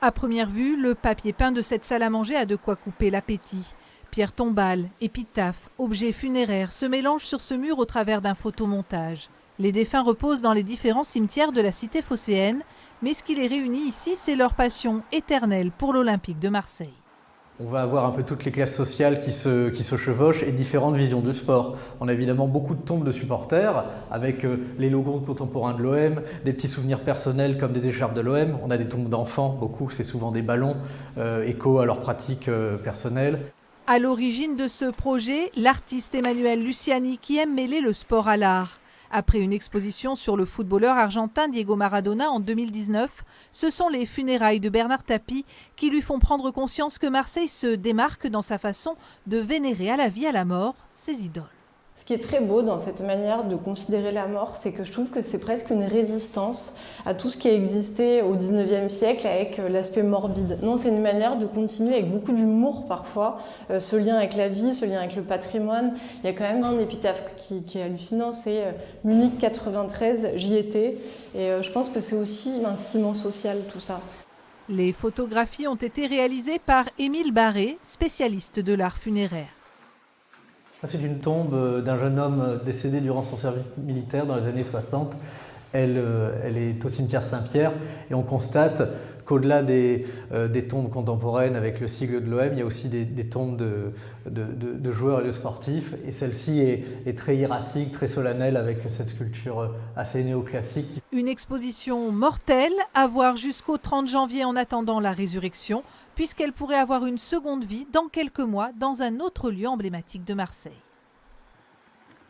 À première vue, le papier peint de cette salle à manger a de quoi couper l'appétit. Pierres tombales, épitaphes, objets funéraires se mélangent sur ce mur au travers d'un photomontage. Les défunts reposent dans les différents cimetières de la cité phocéenne, mais ce qui les réunit ici, c'est leur passion éternelle pour l'Olympique de Marseille. On va avoir un peu toutes les classes sociales qui se chevauchent et différentes visions du sport. On a évidemment beaucoup de tombes de supporters avec les logos contemporains de l'OM, des petits souvenirs personnels comme des écharpes de l'OM. On a des tombes d'enfants, beaucoup, c'est souvent des ballons, écho à leurs pratiques personnelles. À l'origine de ce projet, l'artiste Emmanuel Luciani qui aime mêler le sport à l'art. Après une exposition sur le footballeur argentin Diego Maradona en 2019, ce sont les funérailles de Bernard Tapie qui lui font prendre conscience que Marseille se démarque dans sa façon de vénérer à la vie, à la mort, ses idoles. Ce qui est très beau dans cette manière de considérer la mort, c'est que je trouve que c'est presque une résistance à tout ce qui a existé au 19e siècle avec l'aspect morbide. Non, c'est une manière de continuer avec beaucoup d'humour parfois, ce lien avec la vie, ce lien avec le patrimoine. Il y a quand même un épitaphe qui est hallucinant, c'est Munich 93, j'y étais. Et je pense que c'est aussi un ciment social tout ça. Les photographies ont été réalisées par Émile Barré, spécialiste de l'art funéraire. C'est une tombe d'un jeune homme décédé durant son service militaire dans les années 60. Elle est au cimetière Saint-Pierre et on constate qu'au-delà des tombes contemporaines avec le sigle de l'OM, il y a aussi des tombes de joueurs et de sportifs. Et celle-ci est très hiératique, très solennelle avec cette sculpture assez néoclassique. Une exposition mortelle à voir jusqu'au 30 janvier en attendant la résurrection, puisqu'elle pourrait avoir une seconde vie dans quelques mois dans un autre lieu emblématique de Marseille.